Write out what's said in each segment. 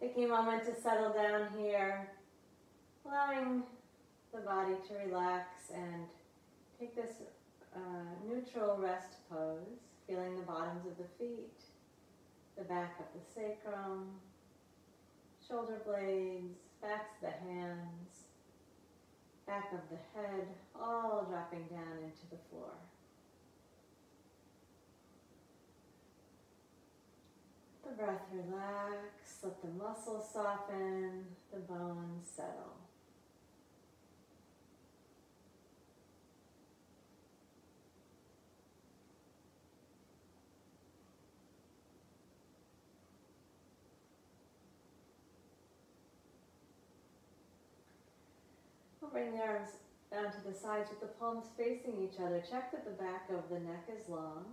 Taking a moment to settle down here, allowing the body to relax and take this neutral rest pose, feeling the bottoms of the feet, the back of the sacrum, shoulder blades, backs of the hands, back of the head, all dropping down into the floor. Let the breath relax, let the muscles soften, the bones settle. We'll bring the arms down to the sides with the palms facing each other. Check that the back of the neck is long.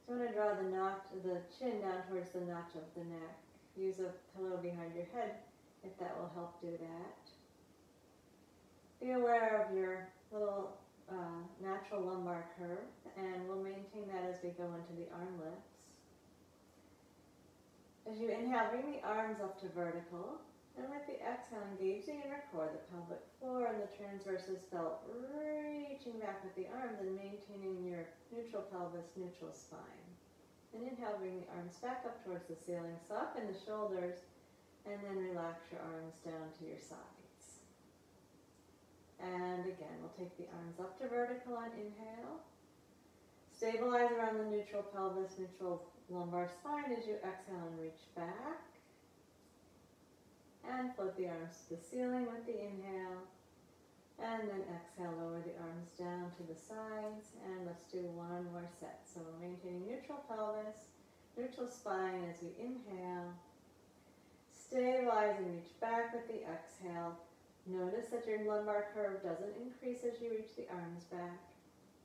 So you want to draw the chin down towards the notch of the neck. Use a pillow behind your head if that will help do that. Be aware of your little natural lumbar curve, and we'll maintain that as we go into the arm lifts. As you inhale, bring the arms up to vertical. And with the exhale, engage the inner core, the pelvic floor, and the transversus belt, reaching back with the arms and maintaining your neutral pelvis, neutral spine. And inhale, bring the arms back up towards the ceiling, soften the shoulders, and then relax your arms down to your sides. And again, we'll take the arms up to vertical on inhale. Stabilize around the neutral pelvis, neutral lumbar spine as you exhale and reach back. And float the arms to the ceiling with the inhale. And then exhale, lower the arms down to the sides. And let's do one more set. So we're maintaining neutral pelvis, neutral spine as we inhale. Stabilize and reach back with the exhale. Notice that your lumbar curve doesn't increase as you reach the arms back.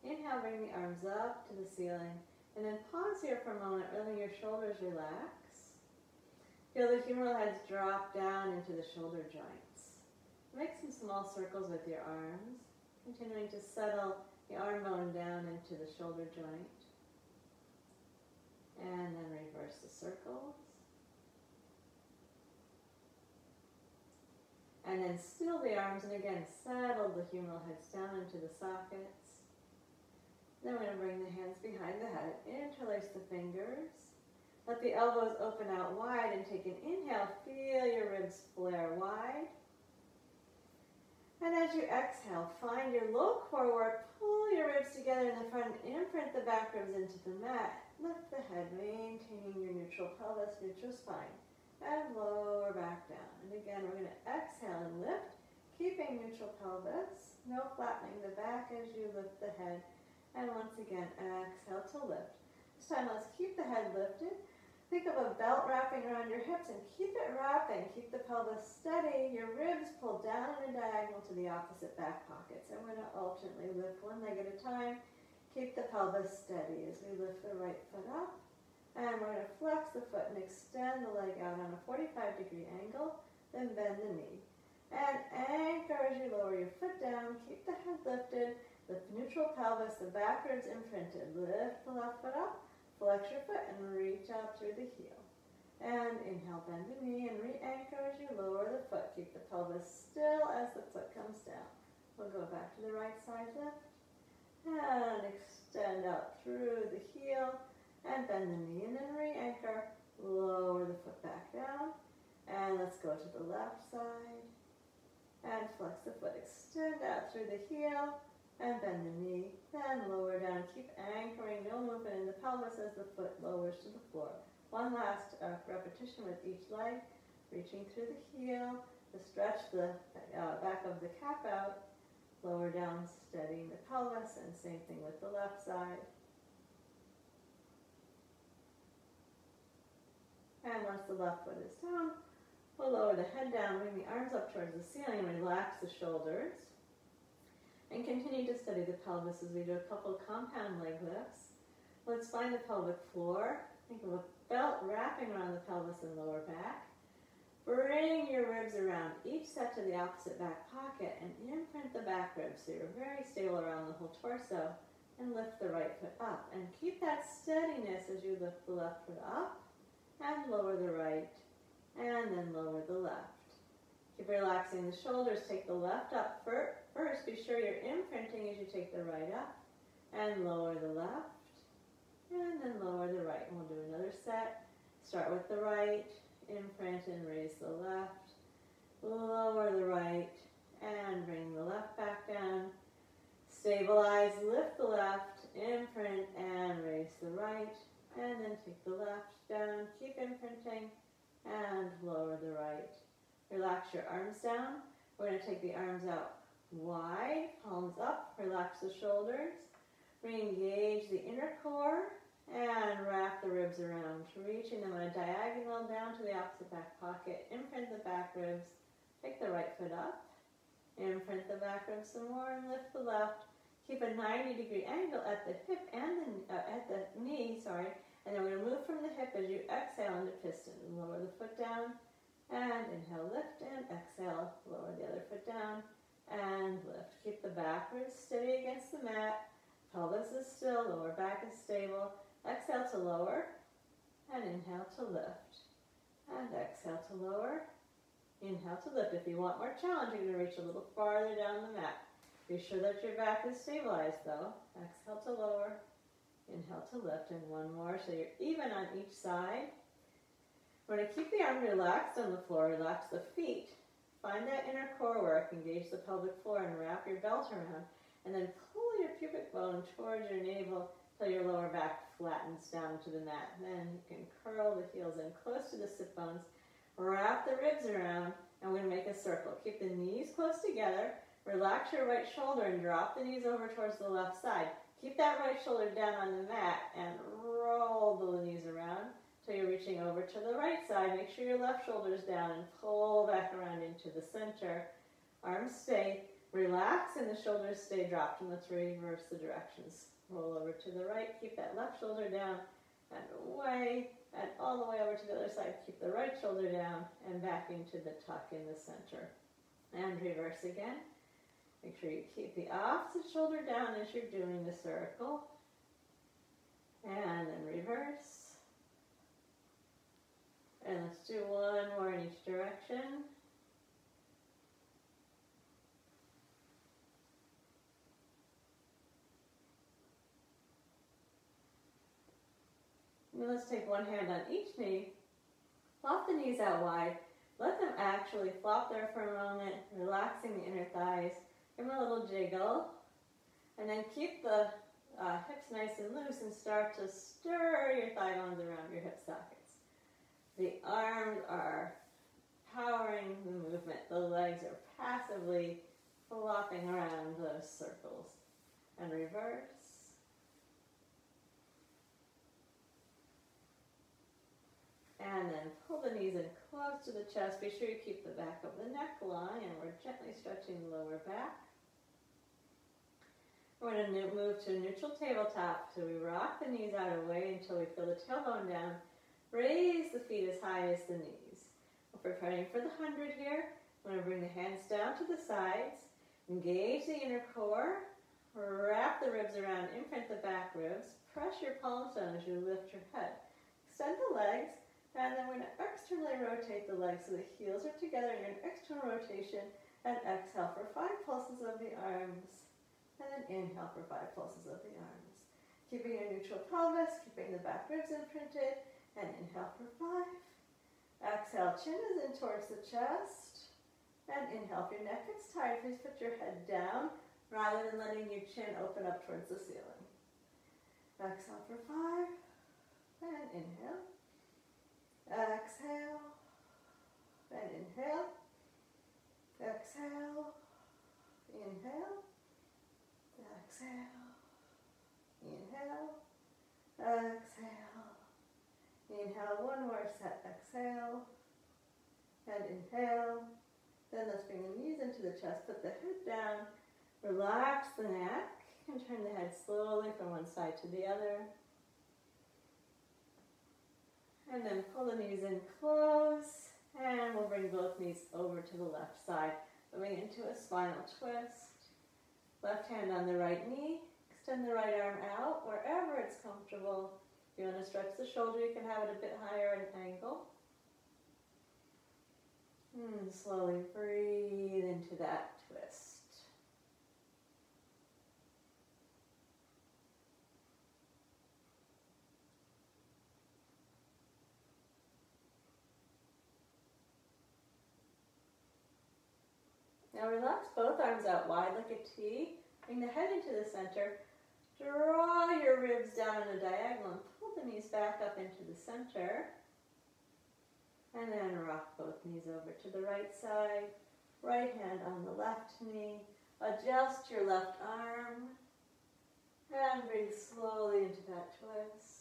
Inhale, bring the arms up to the ceiling. And then pause here for a moment, letting your shoulders relax. Feel the humeral heads drop down into the shoulder joints. Make some small circles with your arms, continuing to settle the arm bone down into the shoulder joint. And then reverse the circles. And then still the arms, and again, settle the humeral heads down into the sockets. Then we're going to bring the hands behind the head, interlace the fingers. Let the elbows open out wide and take an inhale. Feel your ribs flare wide. And as you exhale, find your low core work. Pull your ribs together in the front and imprint the back ribs into the mat. Lift the head, maintaining your neutral pelvis, neutral spine. And lower back down. And again, we're going to exhale and lift, keeping neutral pelvis. No flattening the back as you lift the head. And once again, exhale to lift. This time, let's keep the head lifted. Think of a belt wrapping around your hips and keep it wrapping. Keep the pelvis steady. Your ribs pull down in a diagonal to the opposite back pockets. And we're going to alternately lift one leg at a time. Keep the pelvis steady as we lift the right foot up. And we're going to flex the foot and extend the leg out on a 45-degree angle. Then bend the knee. And anchor as you lower your foot down. Keep the head lifted. Lift the neutral pelvis, the back ribs imprinted. Lift the left foot up. Flex your foot and reach out through the heel. And inhale, bend the knee and re-anchor as you lower the foot. Keep the pelvis still as the foot comes down. We'll go back to the right side lift. And extend out through the heel. And bend the knee and then re-anchor. Lower the foot back down. And let's go to the left side. And flex the foot. Extend out through the heel. And bend the knee, then lower down. Keep anchoring, no movement in the pelvis as the foot lowers to the floor. One last repetition with each leg, reaching through the heel to stretch the back of the calf out, lower down, steadying the pelvis, and same thing with the left side. And once the left foot is down, we'll lower the head down, bring the arms up towards the ceiling, relax the shoulders. And continue to study the pelvis as we do a couple of compound leg lifts. Let's find the pelvic floor. Think of a belt wrapping around the pelvis and lower back. Bring your ribs around each set to the opposite back pocket and imprint the back ribs so you're very stable around the whole torso. And lift the right foot up. And keep that steadiness as you lift the left foot up and lower the right. and then lower the left. Keep relaxing the shoulders. Take the left up first. Be sure you're imprinting as you take the right up, and lower the left, and then lower the right. And we'll do another set. Start with the right, imprint and raise the left, lower the right, and bring the left back down. Stabilize, lift the left, imprint and raise the right, and then take the left down, keep imprinting, and lower the right. Relax your arms down. We're going to take the arms out wide, palms up, relax the shoulders, re-engage the inner core, and wrap the ribs around, reaching them on a diagonal down to the opposite back pocket. Imprint the back ribs, take the right foot up, imprint the back ribs some more, and lift the left. Keep a 90-degree angle at the hip and at the knee, and then we're going to move from the hip as you exhale into piston. Lower the foot down, and inhale, lift, and exhale. Lower the other foot down, and lift. Keep the back ribs steady against the mat. Pelvis is still, lower back is stable. Exhale to lower, and inhale to lift. And exhale to lower, inhale to lift. If you want more challenge, you're going to reach a little farther down the mat. Be sure that your back is stabilized though. Exhale to lower, inhale to lift, and one more so you're even on each side. We're going to keep the arm relaxed on the floor, relax the feet. Find that inner core work, engage the pelvic floor and wrap your belt around. And then pull your pubic bone towards your navel till your lower back flattens down to the mat. Then you can curl the heels in close to the sit bones. Wrap the ribs around, and we're going to make a circle. Keep the knees close together. Relax your right shoulder and drop the knees over towards the left side. Keep that right shoulder down on the mat and roll the knees around till you're reaching over to the right side. Make sure your left shoulder is down and pull back around into the center. Arms stay. Relax and the shoulders stay dropped. And let's reverse the directions. Roll over to the right. Keep that left shoulder down and away and all the way over to the other side. Keep the right shoulder down and back into the tuck in the center. And reverse again. Make sure you keep the opposite shoulder down as you're doing the circle. And then reverse. And let's do one more in each direction. And let's take one hand on each knee. Flop the knees out wide. Let them actually flop there for a moment, relaxing the inner thighs. Give them a little jiggle, and then keep the hips nice and loose and start to stir your thigh bones around your hip sockets. The arms are powering the movement. The legs are passively flopping around those circles. And reverse. And then pull the knees in close to the chest. Be sure you keep the back of the neck long, and we're gently stretching the lower back. We're going to move to a neutral tabletop. So we rock the knees out of the way until we feel the tailbone down. Raise the feet as high as the knees. We're preparing for the 100 here. We're going to bring the hands down to the sides. Engage the inner core. Wrap the ribs around. Imprint the back ribs. Press your palms down as you lift your head. Extend the legs. And then we're going to externally rotate the legs so the heels are together in an external rotation. And exhale for 5 pulses of the arms. And then inhale for 5 pulses of the arms. Keeping a neutral pelvis, keeping the back ribs imprinted. And inhale for 5. Exhale, chin is in towards the chest. And inhale, if your neck gets tired, please put your head down rather than letting your chin open up towards the ceiling. Exhale for 5. And inhale. Exhale. And inhale. Exhale. Inhale. Exhale, inhale, exhale, inhale, one more set, exhale, and inhale. Then let's bring the knees into the chest, put the head down, relax the neck, and turn the head slowly from one side to the other. And then pull the knees in close, and we'll bring both knees over to the left side, moving into a spinal twist. Left hand on the right knee, extend the right arm out wherever it's comfortable. If you want to stretch the shoulder, you can have it a bit higher at an angle. And slowly breathe into that twist. Now relax both arms out wide like a T. Bring the head into the center. Draw your ribs down on a diagonal and pull the knees back up into the center. And then rock both knees over to the right side. Right hand on the left knee. Adjust your left arm. And breathe slowly into that twist.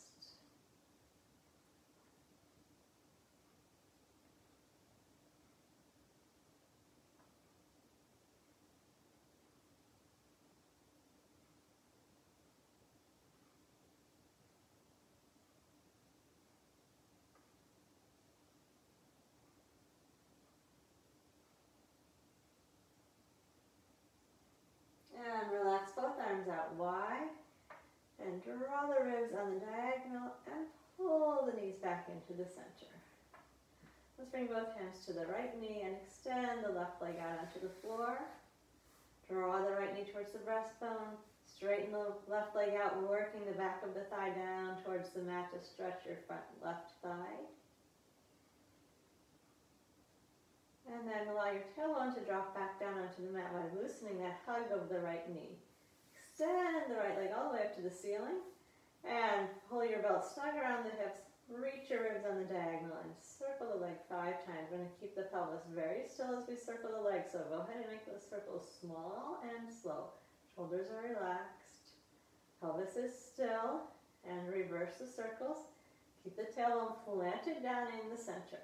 And relax both arms out wide. And draw the ribs on the diagonal and pull the knees back into the center. Let's bring both hands to the right knee and extend the left leg out onto the floor. Draw the right knee towards the breastbone. Straighten the left leg out, working the back of the thigh down towards the mat to stretch your front left thigh. And then allow your tailbone to drop back down onto the mat by loosening that hug of the right knee. Extend the right leg all the way up to the ceiling and pull your belt snug around the hips. Reach your ribs on the diagonal and circle the leg 5 times. We're going to keep the pelvis very still as we circle the leg. So go ahead and make those circles small and slow. Shoulders are relaxed. Pelvis is still. And reverse the circles. Keep the tailbone planted down in the center.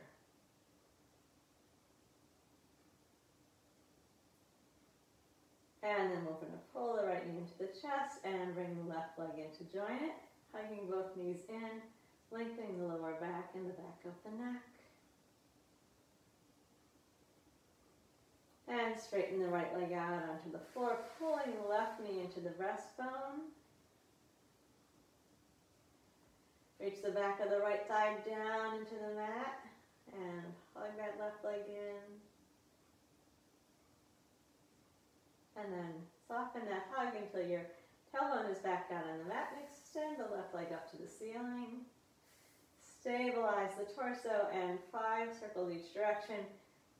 And then we're going to pull the right knee into the chest and bring the left leg in to join it. Hugging both knees in. Lengthening the lower back and the back of the neck. And straighten the right leg out onto the floor, pulling the left knee into the breastbone. Reach the back of the right thigh down into the mat and hug that left leg in. And then soften that hug until your tailbone is back down on the mat and extend the left leg up to the ceiling. Stabilize the torso and 5 circles each direction.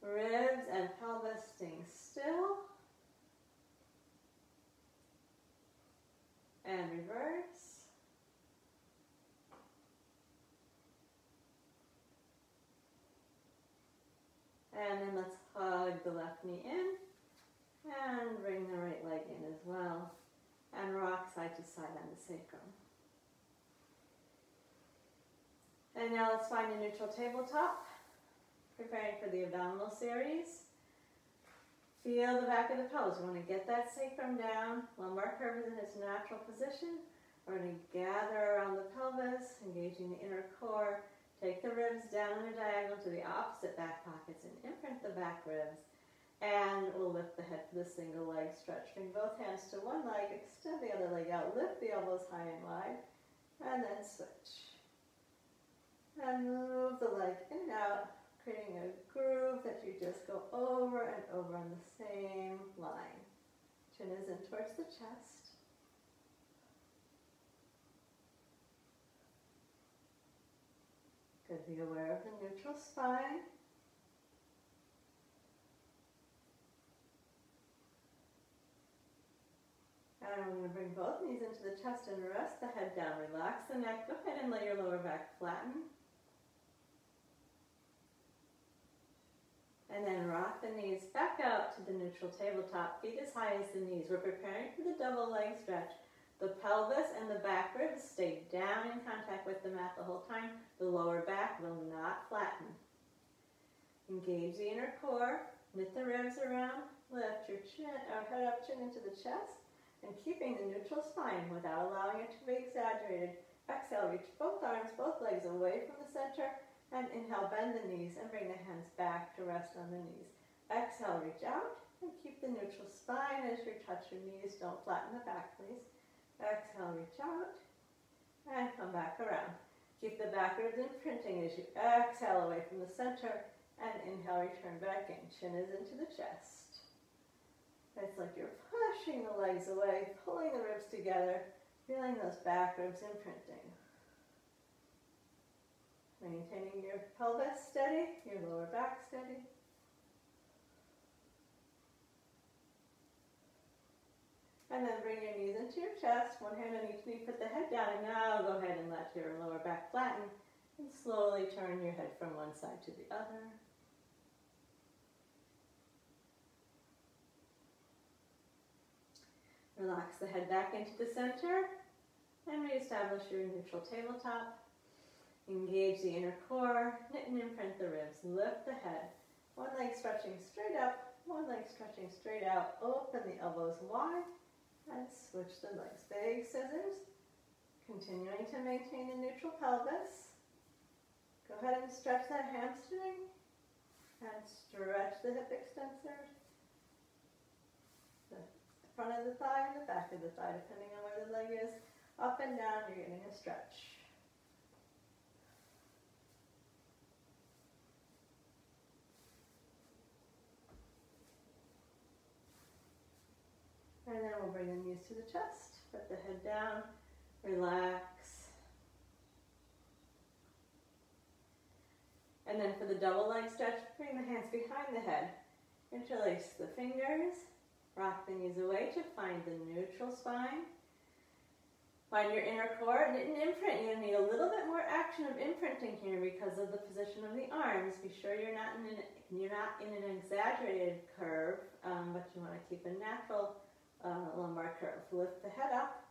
Ribs and pelvis staying still. And reverse. And then let's hug the left knee in. And bring the right leg in as well. And rock side to side on the sacrum. And now let's find a neutral tabletop. Preparing for the abdominal series. Feel the back of the pelvis. We want to get that sacrum down. Lumbar curve is in its natural position. We're going to gather around the pelvis, engaging the inner core. Take the ribs down on a diagonal to the opposite back pockets and imprint the back ribs. And we'll lift the head to the single leg stretch. Bring both hands to one leg, extend the other leg out, lift the elbows high and wide, and then switch. And move the leg in and out, creating a groove that you just go over and over on the same line. Chin is in towards the chest. Good, be aware of the neutral spine. And we're going to bring both knees into the chest and rest the head down. Relax the neck. Go ahead and let your lower back flatten. And then rock the knees back out to the neutral tabletop, feet as high as the knees. We're preparing for the double leg stretch. The pelvis and the back ribs stay down in contact with the mat the whole time. The lower back will not flatten. Engage the inner core, knit the ribs around, lift your chin, or head up, chin into the chest, and keeping the neutral spine without allowing it to be exaggerated. Exhale, reach both arms, both legs away from the center. And inhale, bend the knees and bring the hands back to rest on the knees. Exhale, reach out and keep the neutral spine as you touch your knees. Don't flatten the back, please. Exhale, reach out and come back around. Keep the back ribs imprinting as you exhale away from the center And inhale, return back in. Chin is into the chest. It's like you're pushing the legs away, pulling the ribs together, feeling those back ribs imprinting. Maintaining your pelvis steady, your lower back steady. And then bring your knees into your chest, one hand on each knee, put the head down, and now go ahead and let your lower back flatten, and slowly turn your head from one side to the other. Relax the head back into the center, and reestablish your neutral tabletop. Engage the inner core, knit and imprint the ribs, lift the head, one leg stretching straight up, one leg stretching straight out, open the elbows wide, and switch the legs. Big scissors, continuing to maintain a neutral pelvis. Go ahead and stretch that hamstring, and stretch the hip extensors, the front of the thigh and the back of the thigh, depending on where the leg is. Up and down, you're getting a stretch. And then we'll bring the knees to the chest, put the head down, relax. And then for the double leg stretch, bring the hands behind the head, interlace the fingers, rock the knees away to find the neutral spine. Find your inner core, knit and imprint. You're going to need a little bit more action of imprinting here because of the position of the arms. Be sure you're not in an exaggerated curve, but you want to keep a natural lumbar curve. Lift the head up,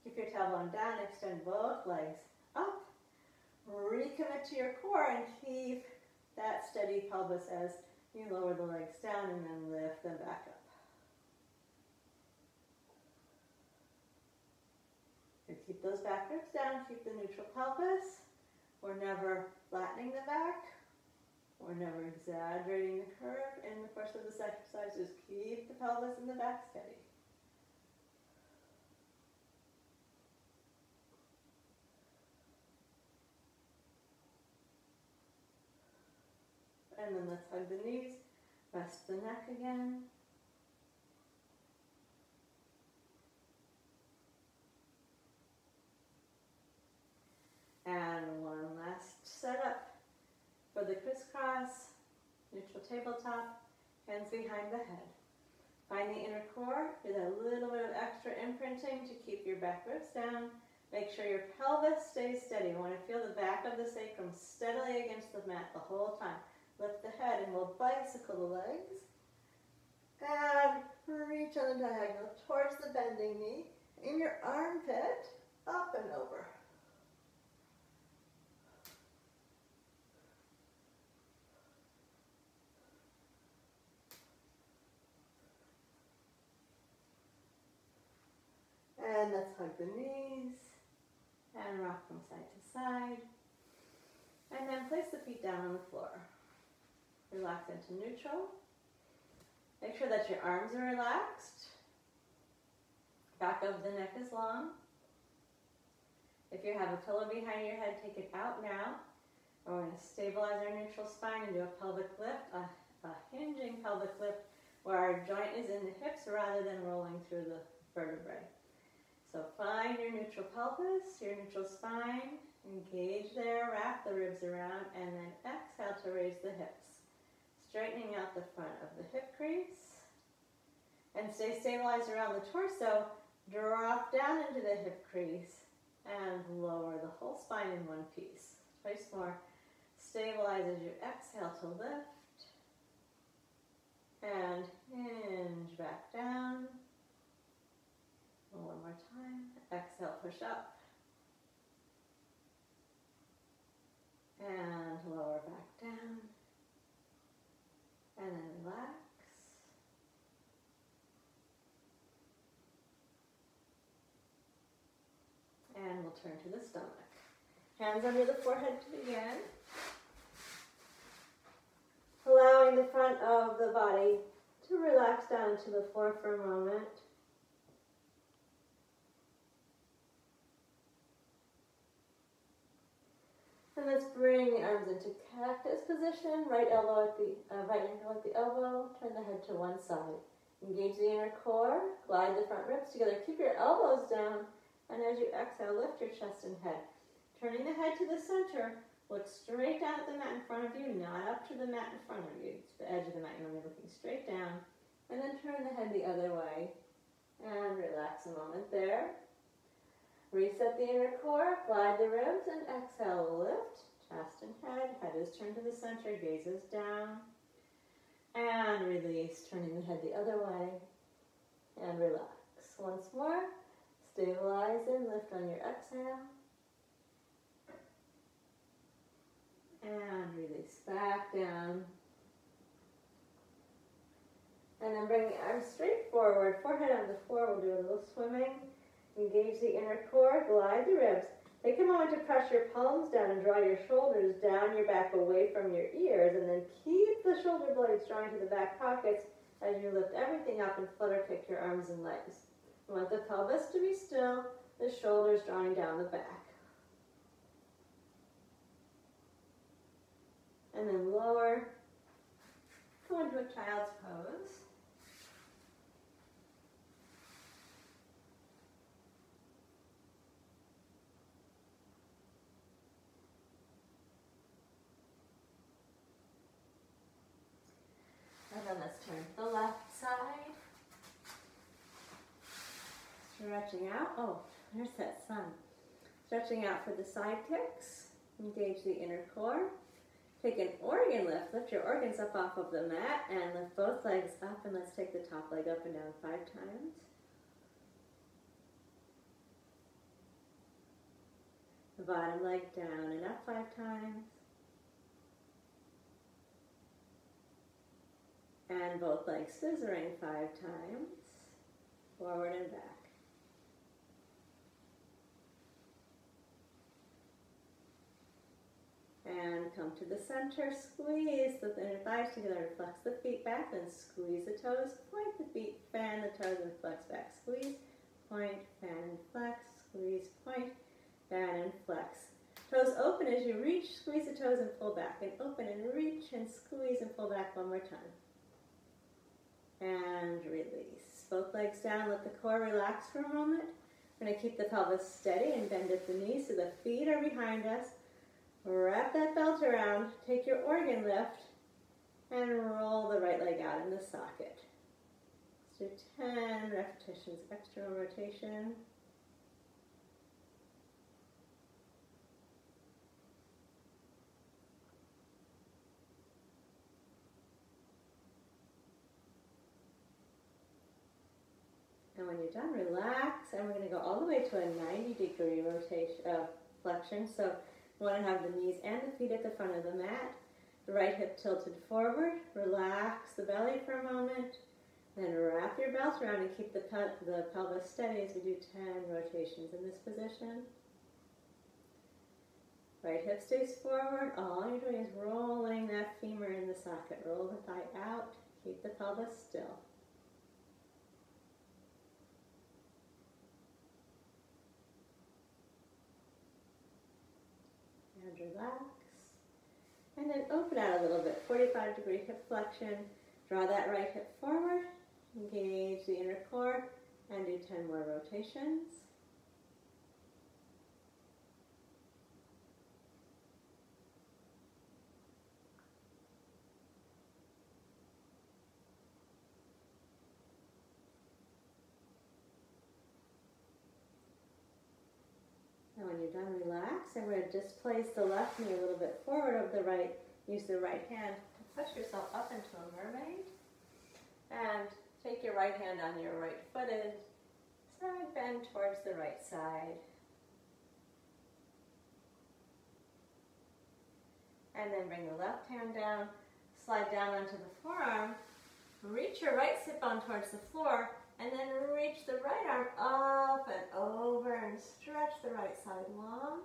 keep your tailbone down, extend both legs up, recommit to your core and keep that steady pelvis as you lower the legs down and then lift them back up. You keep those back ribs down, keep the neutral pelvis. We're never flattening the back. We're never exaggerating the curve. In the course of this exercise, just keep the pelvis and the back steady. And then let's hug the knees, rest the neck again. And one last setup for the crisscross, neutral tabletop, hands behind the head. Find the inner core, do that little bit of extra imprinting to keep your back ribs down. Make sure your pelvis stays steady. You want to feel the back of the sacrum steadily against the mat the whole time. Lift the head and we'll bicycle the legs. And reach on the diagonal towards the bending knee. In your armpit, up and over. And let's hug the knees and rock from side to side. And then place the feet down on the floor. Relax into neutral. Make sure that your arms are relaxed. Back of the neck is long. If you have a pillow behind your head, take it out now. We're going to stabilize our neutral spine and do a pelvic lift, a hinging pelvic lift where our joint is in the hips rather than rolling through the vertebrae. So find your neutral pelvis, your neutral spine, engage there, wrap the ribs around, and then exhale to raise the hips. Straightening out the front of the hip crease. And stay stabilized around the torso. Drop down into the hip crease and lower the whole spine in one piece. Twice more. Stabilize as you exhale to lift. And hinge back down. One more time. Exhale, push up. And lower back down. And then relax. And we'll turn to the stomach. Hands under the forehead to begin. Allowing the front of the body to relax down to the floor for a moment. And let's bring the arms into cactus position. Right elbow at the right ankle at the elbow. Turn the head to one side. Engage the inner core. Glide the front ribs together. Keep your elbows down. And as you exhale, lift your chest and head. Turning the head to the center. Look straight down at the mat in front of you, not up to the mat in front of you. It's the edge of the mat. You're only looking straight down. And then turn the head the other way. And relax a moment there. Reset the inner core, glide the ribs, and exhale, lift, chest and head. Head is turned to the center, gaze is down. And release, turning the head the other way. And relax. Once more, stabilize and lift on your exhale. And release back down. And then bring the arms straight forward, forehead on the floor. We'll do a little swimming. Engage the inner core, glide the ribs. Take a moment to press your palms down and draw your shoulders down your back away from your ears, and then keep the shoulder blades drawing to the back pockets as you lift everything up and flutter kick your arms and legs. You want the pelvis to be still, the shoulders drawing down the back. And then lower, go into a child's pose. And then let's turn to the left side. Stretching out. Oh, there's that sun. Stretching out for the side kicks. Engage the inner core. Take an organ lift. Lift your organs up off of the mat and lift both legs up. And let's take the top leg up and down 5 times. The bottom leg down and up 5 times. And both legs scissoring 5 times, forward and back. And come to the center, squeeze the inner thighs together, flex the feet back, then squeeze the toes, point the feet, fan the toes, and flex back. Squeeze, point, fan and flex, squeeze, point, fan and flex. Toes open as you reach, squeeze the toes and pull back, and open and reach, and squeeze and pull back one more time. And release. Both legs down, let the core relax for a moment. We're going to keep the pelvis steady and bend at the knees so the feet are behind us. Wrap that belt around, take your organ lift, and roll the right leg out in the socket. Let's do 10 repetitions, external rotation. And when you're done, relax, and we're going to go all the way to a 90-degree rotation, flexion. So you want to have the knees and the feet at the front of the mat. The right hip tilted forward. Relax the belly for a moment. Then wrap your belt around and keep the pelvis steady as we do 10 rotations in this position. Right hip stays forward. All you're doing is rolling that femur in the socket. Roll the thigh out. Keep the pelvis still. And relax. And then open out a little bit. 45-degree hip flexion. Draw that right hip forward. Engage the inner core. And do 10 more rotations. And when you're done, relax, and we're going to displace the left knee a little bit forward of the right. Use the right hand to push yourself up into a mermaid. And take your right hand on your right footed side, bend towards the right side. And then bring the left hand down, slide down onto the forearm, reach your right sit bone towards the floor, and then reach the right arm up and over and stretch the right side long.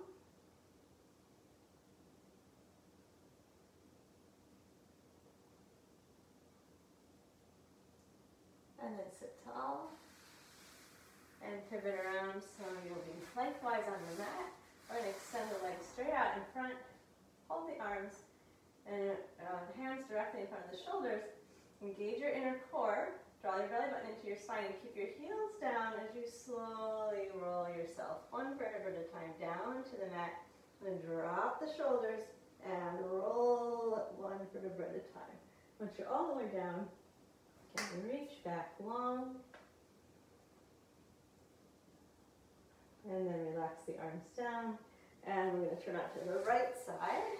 And then sit tall and pivot around so you'll be lengthwise on the mat. We're going to extend the legs straight out in front, hold the arms and hands directly in front of the shoulders. Engage your inner core. Draw your belly button into your spine and keep your heels down as you slowly roll yourself one vertebra at a time down to the mat. And drop the shoulders and roll one vertebra at a time. Once you're all the way down, you can reach back long. And then relax the arms down. And we're going to turn out to the right side.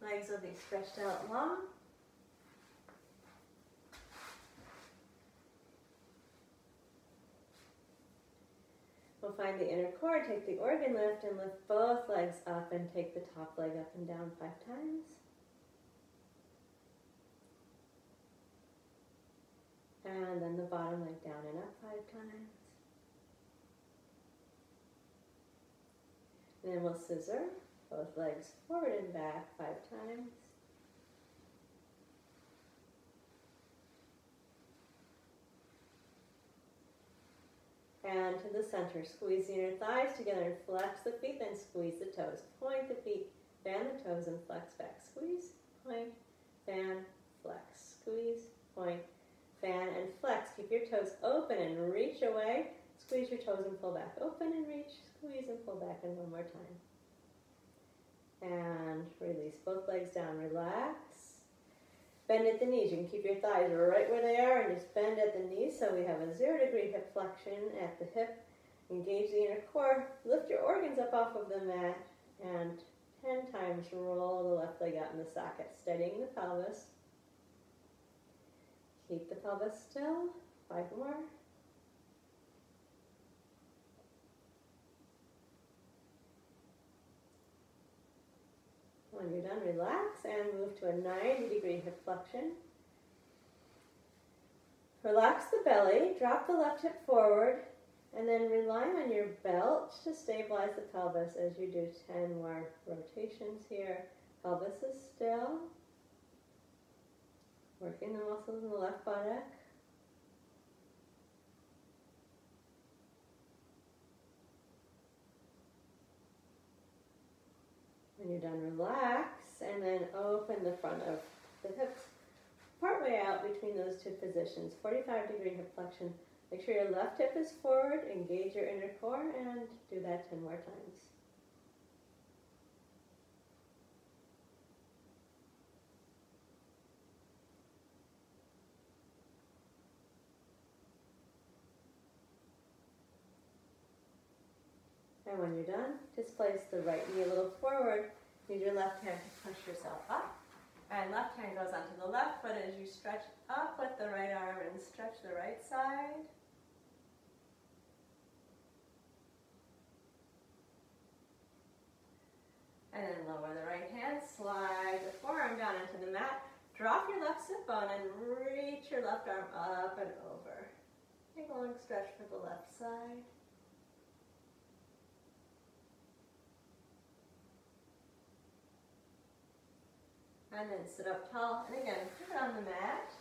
Legs will be stretched out long. We'll find the inner core, take the organ lift, and lift both legs up and take the top leg up and down 5 times. And then the bottom leg down and up 5 times. And then we'll scissor both legs forward and back 5 times. And to the center, squeeze the inner thighs together and flex the feet, then squeeze the toes. Point the feet, fan the toes and flex back. Squeeze, point, fan, flex. Squeeze, point, fan, and flex. Keep your toes open and reach away. Squeeze your toes and pull back. Open and reach, squeeze and pull back, and one more time. And release both legs down, relax. Bend at the knees. You can keep your thighs right where they are and just bend at the knees so we have a 0-degree hip flexion at the hip. Engage the inner core. Lift your organs up off of the mat and 10 times roll the left leg out in the socket, steadying the pelvis. Keep the pelvis still. 5 more. When you're done, relax and move to a 90-degree hip flexion. Relax the belly, drop the left hip forward, and then rely on your belt to stabilize the pelvis as you do 10 more rotations here. Pelvis is still. Working the muscles in the left buttock. When you're done, relax, and then open the front of the hips partway out between those 2 positions. 45-degree hip flexion. Make sure your left hip is forward, engage your inner core, and do that 10 more times. And when you're done, just place the right knee a little forward. Use your left hand to push yourself up. And left hand goes onto the left foot as you stretch up with the right arm and stretch the right side. And then lower the right hand, slide the forearm down into the mat. Drop your left sit bone and reach your left arm up and over. Take a long stretch for the left side. And then sit up tall, and again, put it on the mat.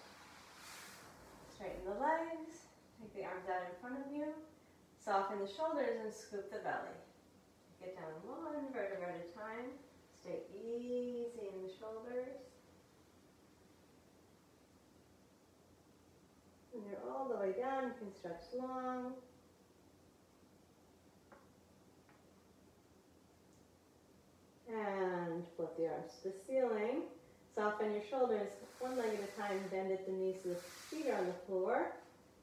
Straighten the legs, take the arms out in front of you, soften the shoulders and scoop the belly. Get down one vertebra at a time, stay easy in the shoulders. When you're all the way down, you can stretch long. And flip the arms to the ceiling. Soften your shoulders, one leg at a time, bend at the knees so the feet are on the floor.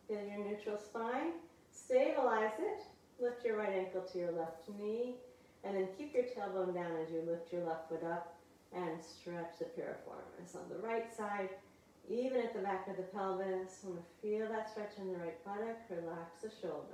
Feel your neutral spine. Stabilize it. Lift your right ankle to your left knee. And then keep your tailbone down as you lift your left foot up and stretch the piriformis. On the right side, even at the back of the pelvis, want to feel that stretch in the right buttock. Relax the shoulders.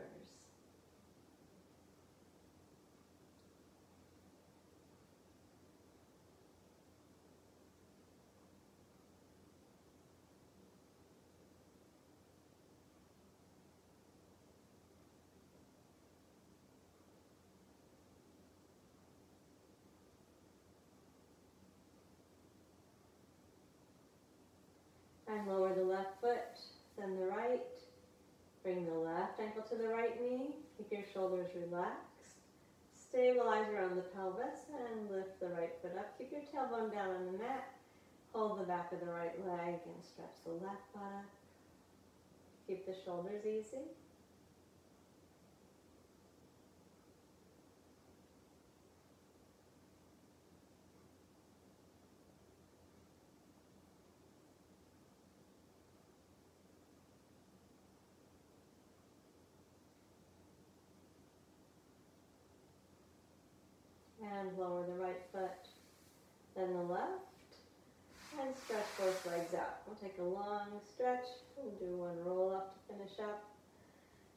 And lower the left foot, then the right. Bring the left ankle to the right knee. Keep your shoulders relaxed. Stabilize around the pelvis and lift the right foot up. Keep your tailbone down on the mat. Hold the back of the right leg and stretch the left buttock. Keep the shoulders easy. And lower the right foot, then the left, and stretch both legs out. We'll take a long stretch and do one roll up to finish up.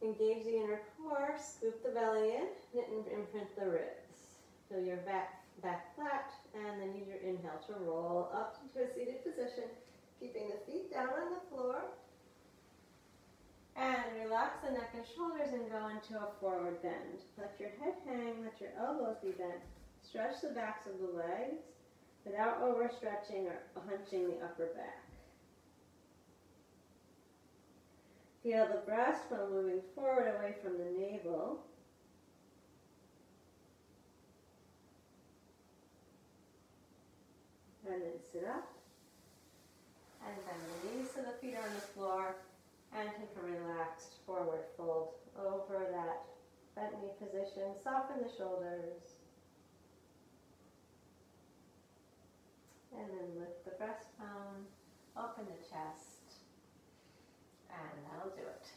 Engage the inner core, scoop the belly in, knit and imprint the ribs. Feel your back flat, and then use your inhale to roll up into a seated position, keeping the feet down on the floor. And relax the neck and shoulders and go into a forward bend. Let your head hang, let your elbows be bent. Stretch the backs of the legs without overstretching or hunching the upper back. Feel the breast while moving forward away from the navel. And then sit up. And bend the knees so the feet are on the floor. And take a relaxed forward fold over that bent knee position. Soften the shoulders. And then lift the breastbone, open the chest, and that'll do it.